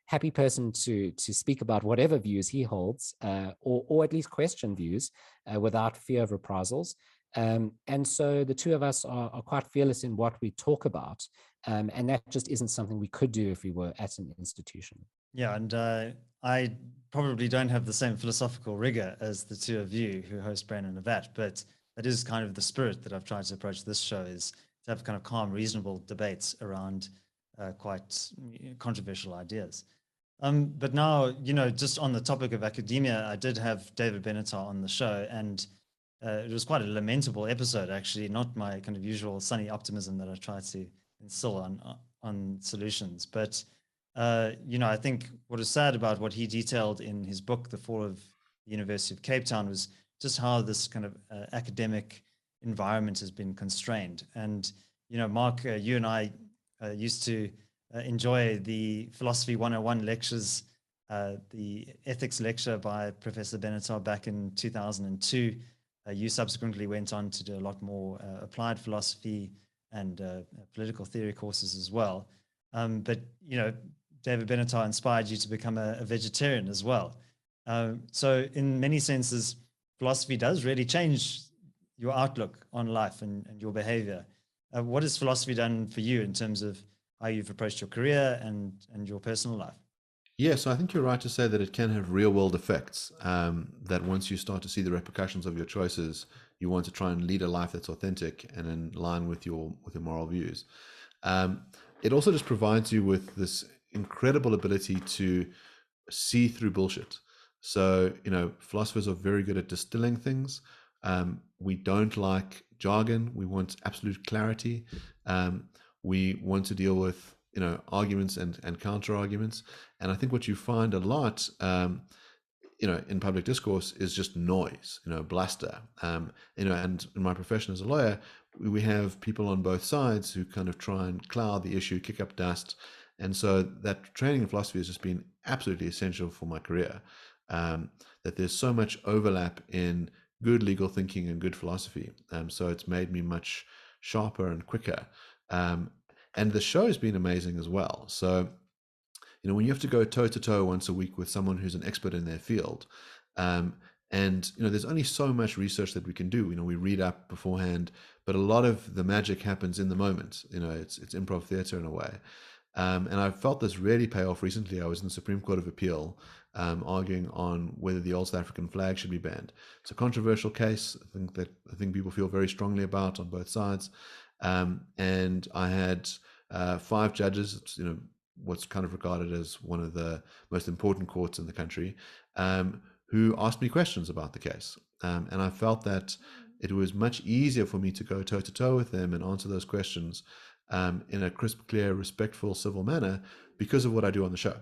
happy person to speak about whatever views he holds, or at least question views without fear of reprisals. And so the two of us are quite fearless in what we talk about. And that just isn't something we could do if we were at an institution. Yeah, and I probably don't have the same philosophical rigor as the two of you who host Brain in a Vat, but that is kind of the spirit that I've tried to approach this show, is to have kind of calm, reasonable debates around quite controversial ideas. But now, just on the topic of academia, I did have David Benatar on the show, and it was quite a lamentable episode, actually, not my kind of usual sunny optimism that I try to instill on Solutions. But, I think what is sad about what he detailed in his book, The Fall of the University of Cape Town, was just how this kind of academic environment has been constrained. And, Mark, you and I used to enjoy the Philosophy 101 lectures, the ethics lecture by Professor Benatar back in 2002. You subsequently went on to do a lot more applied philosophy and political theory courses as well. But, David Benatar inspired you to become a vegetarian as well. So in many senses, philosophy does really change your outlook on life and your behavior. What has philosophy done for you in terms of how you've approached your career and your personal life. Yeah, so I think you're right to say that it can have real world effects. That once you start to see the repercussions of your choices, you want to try and lead a life that's authentic and in line with your moral views. It also just provides you with this incredible ability to see through bullshit. So, philosophers are very good at distilling things. We don't like jargon. We want absolute clarity. We want to deal with, arguments and counter arguments. And I think what you find a lot, in public discourse is just noise, bluster. And in my profession as a lawyer, we have people on both sides who kind of try and cloud the issue, kick up dust. And so that training in philosophy has just been absolutely essential for my career. That there's so much overlap in good legal thinking and good philosophy. So it's made me much sharper and quicker. And the show has been amazing as well. So, when you have to go toe to toe once a week with someone who's an expert in their field, and there's only so much research that we can do. We read up beforehand, but a lot of the magic happens in the moment. It's improv theater in a way. And I felt this really pay off recently. I was in the Supreme Court of Appeal, arguing on whether the old South African flag should be banned. It's a controversial case. I think people feel very strongly about on both sides. And I had 5 judges. It's, what's kind of regarded as one of the most important courts in the country, who asked me questions about the case. And I felt that it was much easier for me to go toe to toe with them and answer those questions in a crisp, clear, respectful, civil manner because of what I do on the show.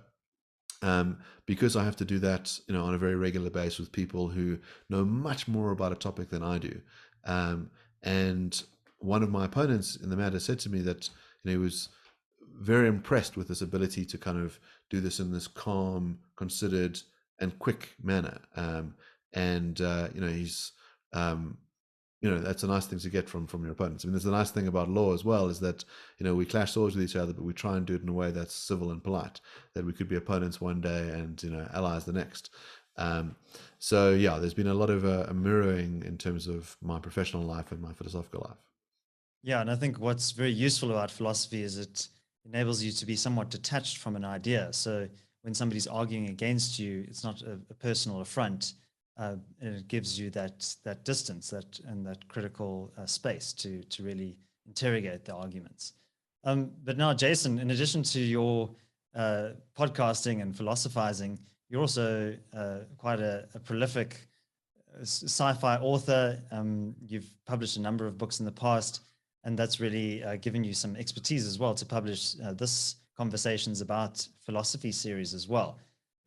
Because I have to do that, on a very regular basis with people who know much more about a topic than I do. And one of my opponents in the matter said to me that he was very impressed with this ability to kind of do this in this calm, considered, and quick manner. He's that's a nice thing to get from your opponents. I mean, there's a nice thing about law as well, is that we clash swords with each other, but we try and do it in a way that's civil and polite. That we could be opponents one day and allies the next. So yeah, there's been a lot of a mirroring in terms of my professional life and my philosophical life. Yeah, and I think what's very useful about philosophy is it enables you to be somewhat detached from an idea. So when somebody's arguing against you, it's not a personal affront. And it gives you that distance, that critical space to really interrogate the arguments. But now, Jason, in addition to your podcasting and philosophizing, you're also quite a prolific sci-fi author. You've published a number of books in the past, and that's really given you some expertise as well to publish this Conversations About Philosophy series as well.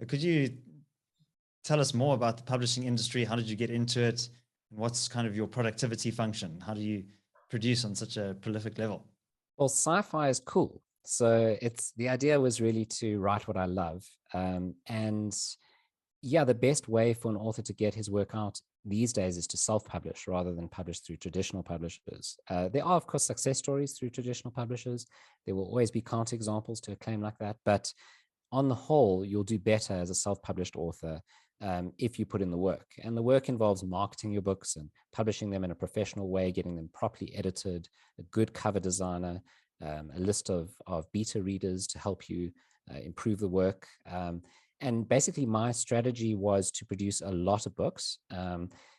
Could you tell us more about the publishing industry? How did you get into it? And what's kind of your productivity function? How do you produce on such a prolific level? Well, sci-fi is cool. So the idea was really to write what I love. And yeah, the best way for an author to get his work out these days is to self-publish rather than publish through traditional publishers. There are, of course, success stories through traditional publishers. There will always be counterexamples to a claim like that. But on the whole, you'll do better as a self-published author if you put in the work. And the work involves marketing your books and publishing them in a professional way, getting them properly edited, a good cover designer, a list of beta readers to help you improve the work. And basically, my strategy was to produce a lot of books.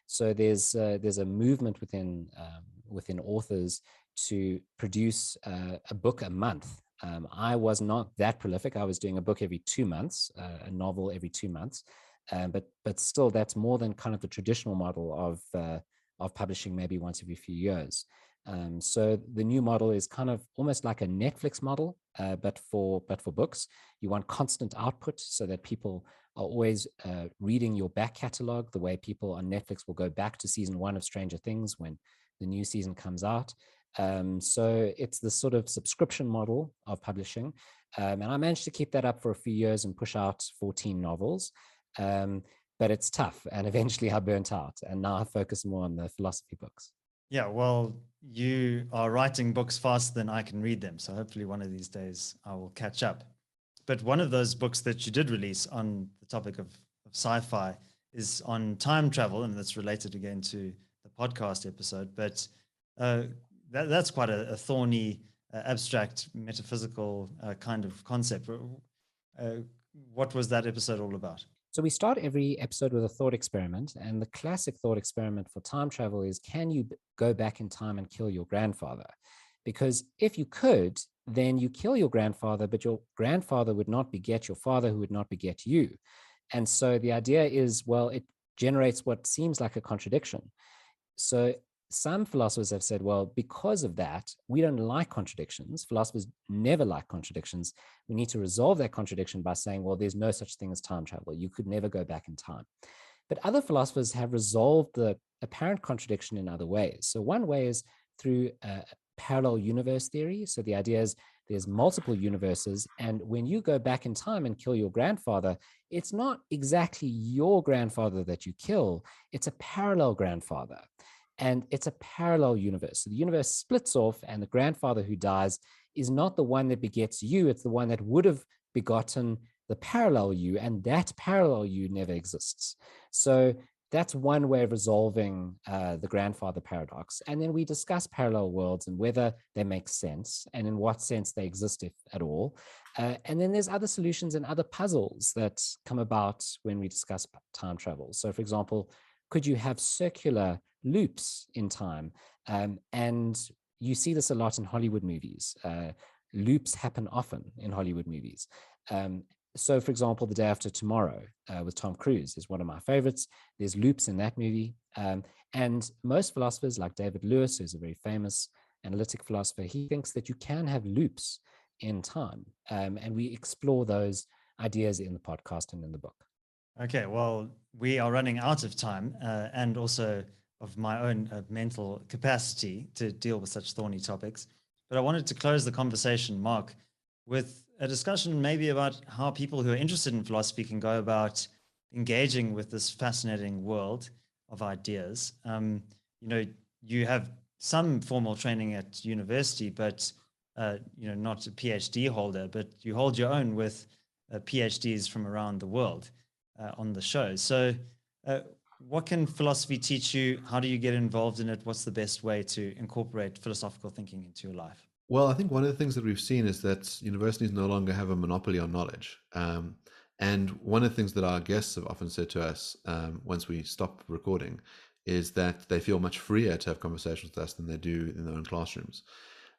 So there's a movement within authors to produce a book a month. I was not that prolific. I was doing a book every 2 months, a novel every 2 months. But still, that's more than kind of the traditional model of publishing maybe once every few years. So the new model is kind of almost like a Netflix model, but for books. You want constant output so that people are always reading your back catalog, the way people on Netflix will go back to season 1 of Stranger Things when the new season comes out. So it's the sort of subscription model of publishing. And I managed to keep that up for a few years and push out 14 novels. But it's tough. And eventually I burnt out. And now I focus more on the philosophy books. Yeah, well, you are writing books faster than I can read them. So hopefully one of these days I will catch up. But one of those books that you did release on the topic of sci-fi is on time travel. And that's related again to the podcast episode. But that's quite a thorny abstract metaphysical kind of concept. What was that episode all about? So we start every episode with a thought experiment, and the classic thought experiment for time travel is, can you go back in time and kill your grandfather? Because if you could, then you kill your grandfather, but your grandfather would not beget your father, who would not beget you. And so the idea is, well, it generates what seems like a contradiction. So some philosophers have said, well, because of that, we don't like contradictions. Philosophers never like contradictions. We need to resolve that contradiction by saying, well, there's no such thing as time travel. You could never go back in time. But other philosophers have resolved the apparent contradiction in other ways. So one way is through parallel universe theory. So the idea is there's multiple universes, and when you go back in time and kill your grandfather, it's not exactly your grandfather that you kill, it's a parallel grandfather. And it's a parallel universe. So the universe splits off, and the grandfather who dies is not the one that begets you, it's the one that would have begotten the parallel you, and that parallel you never exists. So that's one way of resolving the grandfather paradox. And then we discuss parallel worlds and whether they make sense and in what sense they exist, if at all. And then there's other solutions and other puzzles that come about when we discuss time travel. So for example, could you have circular loops in time? And you see this a lot in Hollywood movies. Loops happen often in Hollywood movies. So, for example, The Day After Tomorrow with Tom Cruise is one of my favorites. There's loops in that movie. And most philosophers, like David Lewis, who's a very famous analytic philosopher, he thinks that you can have loops in time. And we explore those ideas in the podcast and in the book. Okay, well, we are running out of time and also of my own mental capacity to deal with such thorny topics. But I wanted to close the conversation, Mark, with a discussion maybe about how people who are interested in philosophy can go about engaging with this fascinating world of ideas. You have some formal training at university, but not a PhD holder, but you hold your own with PhDs from around the world on the show. So what can philosophy teach you? How do you get involved in it? What's the best way to incorporate philosophical thinking into your life? Well, I think one of the things that we've seen is that universities no longer have a monopoly on knowledge. And one of the things that our guests have often said to us once we stop recording is that they feel much freer to have conversations with us than they do in their own classrooms.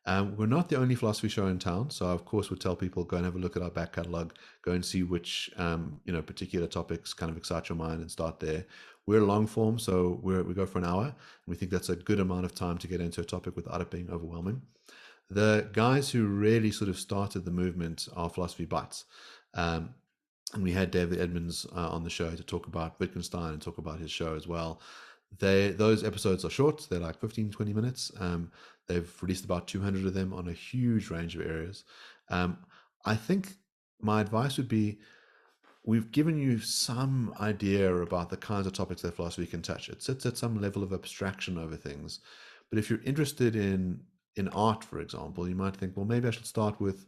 We're not the only philosophy show in town, so of course we'd tell people, go and have a look at our back catalog, go and see which particular topics kind of excite your mind and start there. We're long form, so we go for an hour, and we think that's a good amount of time to get into a topic without it being overwhelming. The guys who really sort of started the movement are Philosophy Bites. And we had David Edmonds on the show to talk about Wittgenstein and talk about his show as well. Those episodes are short. They're like 15, 20 minutes. They've released about 200 of them on a huge range of areas. I think my advice would be, we've given you some idea about the kinds of topics that philosophy can touch. It sits at some level of abstraction over things. But if you're interested in art, for example, you might think, well, maybe I should start with,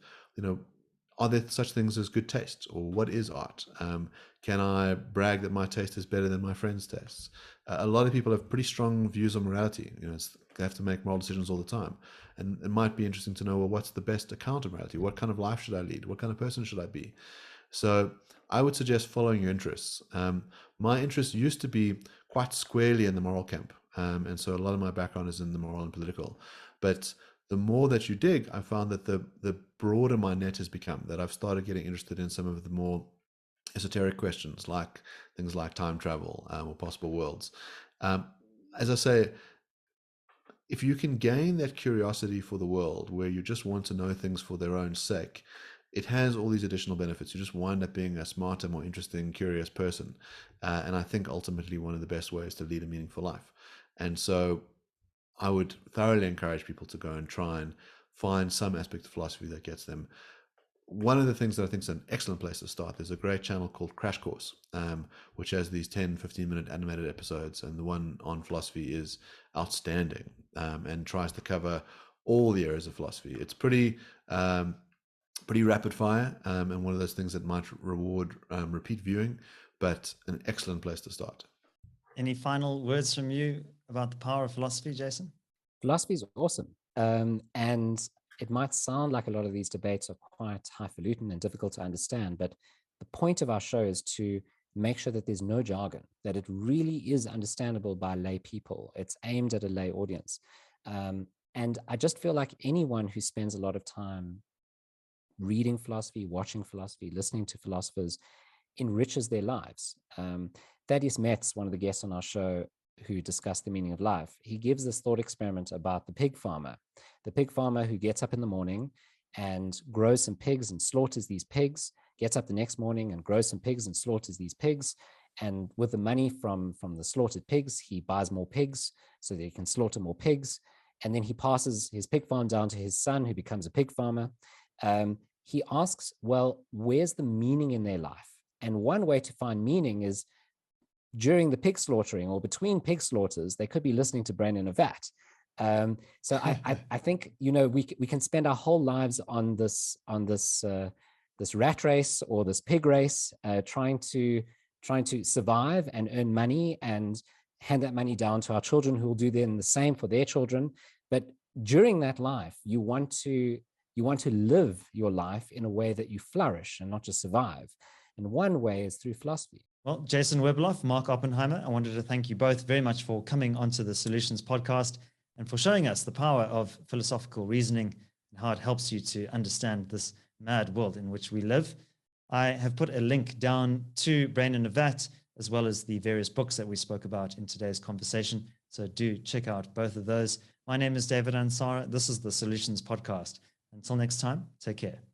are there such things as good taste, or what is art? Can I brag that my taste is better than my friend's tastes? A lot of people have pretty strong views on morality. They have to make moral decisions all the time. And it might be interesting to know, well, what's the best account of morality? What kind of life should I lead? What kind of person should I be? So I would suggest following your interests. My interests used to be quite squarely in the moral camp. And so a lot of my background is in the moral and political. But the more that you dig, I found that the broader my net has become, that I've started getting interested in some of the more esoteric questions, like things like time travel or possible worlds. As I say, if you can gain that curiosity for the world where you just want to know things for their own sake, it has all these additional benefits. You just wind up being a smarter, more interesting, curious person. And I think ultimately one of the best ways to lead a meaningful life. And so I would thoroughly encourage people to go and try and find some aspect of philosophy that gets them. One of the things that I think is an excellent place to start, there's a great channel called Crash Course, which has these 10, 15-minute animated episodes, and the one on philosophy is outstanding and tries to cover all the areas of philosophy. It's pretty rapid fire and one of those things that might reward repeat viewing, but an excellent place to start. Any final words from you about the power of philosophy, Jason? Philosophy is awesome. And it might sound like a lot of these debates are quite highfalutin and difficult to understand, but the point of our show is to make sure that there's no jargon, that it really is understandable by lay people. It's aimed at a lay audience. And I just feel like anyone who spends a lot of time reading philosophy, watching philosophy, listening to philosophers enriches their lives. Thaddeus Metz, one of the guests on our show who discussed the meaning of life, he gives this thought experiment about the pig farmer who gets up in the morning and grows some pigs and slaughters these pigs, gets up the next morning and grows some pigs and slaughters these pigs. And with the money from the slaughtered pigs, he buys more pigs so that he can slaughter more pigs. And then he passes his pig farm down to his son, who becomes a pig farmer. He asks, well, where's the meaning in their life? And one way to find meaning is during the pig slaughtering or between pig slaughters, they could be listening to Brain in a Vat. So I think, we can spend our whole lives on this rat race or this pig race, trying to survive and earn money and hand that money down to our children, who will do then the same for their children. But during that life, you want to live your life in a way that you flourish and not just survive. And one way is through philosophy. Well, Jason Werbeloff, Mark Oppenheimer, I wanted to thank you both very much for coming onto the Solutions podcast and for showing us the power of philosophical reasoning and how it helps you to understand this mad world in which we live. I have put a link down to Brain in a Vat, as well as the various books that we spoke about in today's conversation. So do check out both of those. My name is David Ansara. This is the Solutions podcast. Until next time, take care.